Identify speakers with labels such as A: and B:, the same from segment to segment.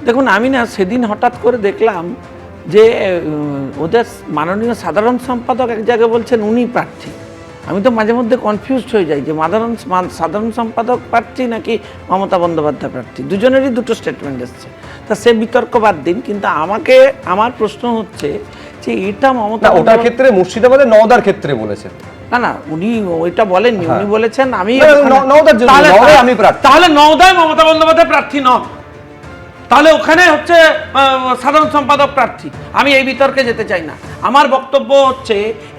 A: দেখুন, আমি না সেদিন হঠাৎ করে দেখলাম যে ওদের মাননীয় সাধারণ সম্পাদক এক জায়গায় বলছেন উনি প্রার্থী। আমি তো মাঝে মধ্যে কনফিউজড হয়ে যাই যে সাধারণ সম্পাদক প্রার্থী নাকি মমতা বন্দ্যোপাধ্যায় প্রার্থী, দুজনেরই দুটো স্টেটমেন্ট এসছে। তা সে বিতর্ক বাদ দিন, কিন্তু আমার প্রশ্ন হচ্ছে যে এটা মমতা,
B: ওটার ক্ষেত্রে মুর্শিদাবাদের নওদার ক্ষেত্রে বলেছেন
A: না না উনি ওইটা বলেননি, উনি বলেছেন আমি
B: তাহলে
A: নওদায় মমতা বন্দ্যোপাধ্যায় প্রার্থী নন, তাহলে ওখানে হচ্ছে সাধারণ সম্পাদক প্রার্থী। আমি এই বিতর্কে যেতে চাই না। আমার বক্তব্য হচ্ছে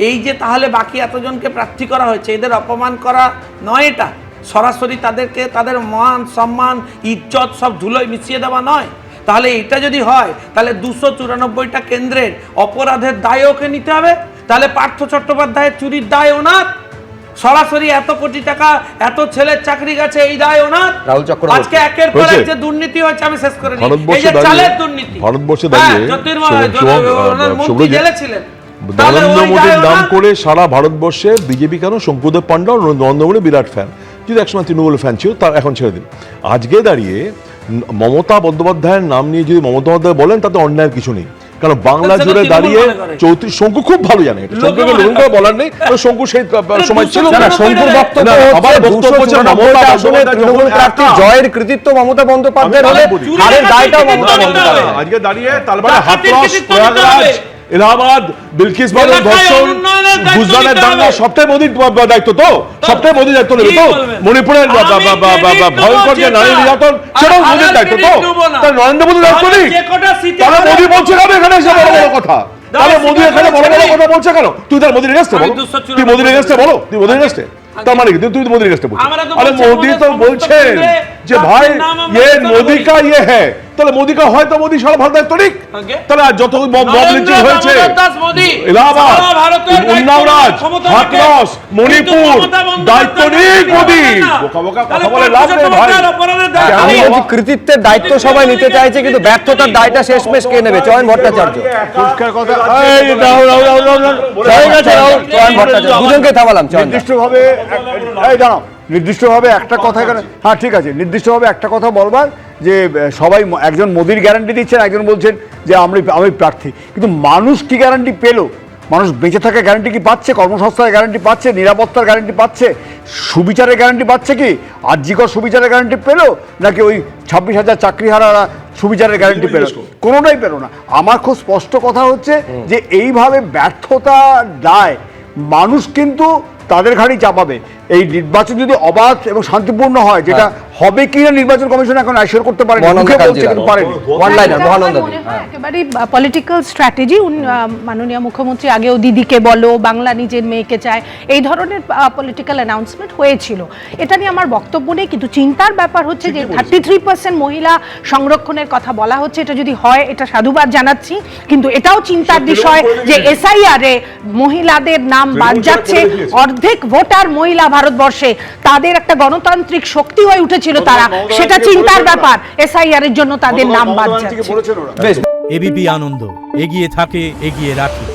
A: এই যে তাহলে বাকি এতজনকে প্রার্থী করা হয়েছে, এদের অপমান করা নয়, এটা সরাসরি তাদেরকে তাদের মান সম্মান ইজ্জত সব ধুলোয় মিশিয়ে দেওয়া নয়। তাহলে এটা যদি হয় তাহলে 294টা কেন্দ্রের অপরাধের দায় ওকে নিতে হবে। তাহলে পার্থ চট্টোপাধ্যায়ের চুরির দায় ওনার, সরাসরি এত কোটি টাকা এত ছেলের চাকরি গেছে এই দায় ওনার।
B: রাহুল চক্রবর্তী
A: আজকে একের পর এক যে দুর্নীতি হচ্ছে আমি শেষ করে নিই। এই যে চালের দুর্নীতি,
C: ভারতবর্ষে দাঁড়িয়ে নরেন্দ্র মোদীর নাম করে সারা ভারতবর্ষে বিজেপি কেন শঙ্কুদেব পান্ডা নরেন্দ্র মোদী বিরাট ফ্যান, যদি একসময় তৃণমূল ফ্যান ছিল তার এখন ছেড়ে দিন। আজকে দাঁড়িয়ে মমতা বন্দ্যোপাধ্যায়ের নাম নিয়ে যদি মমতা বন্দ্যোপাধ্যায় বলেন তাতে অন্যায়ের কিছু নেই, কারণ বাংলা জুড়ে দাঁড়িয়ে 34 শঙ্কু খুব ভালো জানে, শঙ্কুকে নতুন করে বলার নেই, শঙ্কু সেই সময় ছিল না।
B: শঙ্কুর বক্তব্য আবার বক্তব্য হচ্ছে মমতা আসলে তৃণমূল প্রার্থী জয়ের কৃতিত্ব মমতা বন্দ্যোপাধ্যায়ের হলে হারের দায়টাও মমতা বন্দ্যোপাধ্যায়।
C: আজকে দাঁড়িয়ে তারপরে হাতরস, প্রয়াগরাজ, এলাহাবাদ, বিলকিস বানুর ধর্ষণ, গুজরাটের দাঙ্গা সবটাই মোদির দায়িত্ব, তো সবটাই মোদির দায়িত্ব নেবে তো। মণিপুরের ভয়ঙ্কর যে নারী নির্যাতন সেটাও মোদির দায়িত্ব, তো তার নরেন্দ্র মোদীর দায়িত্ব নেই। তাহলে মোদী বলছে কেন এখানে এসে বড় বড় কথা? তাহলে মোদী এখানে বড় বড় কথা বলছে কেন? তুই তার মোদীর এগেস্টে বলো, তুই মোদীর এগেস্টে বলো, তুই মোদীর এগেস্টে, তার মানে কি তুই মোদীর এগেস্টে বলছিস? আরে মোদী তো বলছেন যে ভাই ये मोदी का ये है, তাহলে মোদী কা হয় তো মোদী সারা ভারত দায়িত্ব নিক। তাহলে যত মব লিঞ্চিং হয়েছে এলাহাবাদ, উন্নাওরাজ, হাথরস, মণিপুর, দায়িত্ব নিক মোদী। বোকা বোকা কথা বলে লাভ নেই ভাই।
B: আমি বলছি কৃতিত্বের দায়িত্ব সবাই নিতে চাইছে, কিন্তু ব্যর্থতার দায়টা শেষমেশ কে নেবে? চয়ন ভট্টাচার্য।
C: পরিষ্কার কথা,
B: এই রাহুল চয়ন ভট্টাচার্য দুজনকে থামালাম।
D: নির্দিষ্টভাবে এই দাঁড়াও, নির্দিষ্টভাবে একটা কথা এখানে, হ্যাঁ ঠিক আছে, নির্দিষ্টভাবে একটা কথা বলবার যে সবাই একজন মোদির গ্যারান্টি দিচ্ছেন, একজন বলছেন যে আমি প্রার্থী, কিন্তু মানুষ কি গ্যারান্টি পেলো? মানুষ বেঁচে থাকার গ্যারান্টি কি পাচ্ছে? কর্মসংস্থানের গ্যারান্টি পাচ্ছে? নিরাপত্তার গ্যারান্টি পাচ্ছে? সুবিচারের গ্যারান্টি পাচ্ছে কি? আর্যিকর সুবিচারের গ্যারান্টি পেলো, নাকি ওই 26,000 চাকরিহারারা সুবিচারের গ্যারান্টি পেলো? কোনোটাই পেলো না। আমার খুব স্পষ্ট কথা হচ্ছে যে এইভাবে ব্যর্থতা দায় মানুষ কিন্তু তাদের ঘাড়ি চাপাবে। এই নির্বাচন যদি অবাধ এবং শান্তিপূর্ণ হয়, যেটা হবে কিনা নির্বাচন কমিশন এখন অ্যাসিওর করতে পারেনি,
E: একেবারে পলিটিক্যাল স্ট্র্যাটেজি। মাননীয় মুখ্যমন্ত্রী আগেও দিদিকে বলো, বাংলা নিজের মেয়েকে চায়, এই ধরনের পলিটিক্যাল অ্যানাউন্সমেন্ট হয়েছিল। এটা নিয়ে আমার বক্তব্য নেই, কিন্তু চিন্তার ব্যাপার হচ্ছে যে 33% মহিলা সংরক্ষণের কথা বলা হচ্ছে। এটা যদি হয় এটা সাধুবাদ জানাচ্ছি, কিন্তু এটাও চিন্তার বিষয় যে এসআইআর এ মহিলাদের নাম বাদ যাচ্ছে। অর্ধেক ভোটার মহিলা ভারতবর্ষে, তাদের একটা গণতান্ত্রিক শক্তি হয়ে উঠেছিল তারা, সেটা চিন্তার ব্যাপার। এসআইআর এর জন্য তাদের নাম বাদ যাচ্ছে।
F: এবিপি আনন্দ, এগিয়ে থাকে, এগিয়ে রাখে।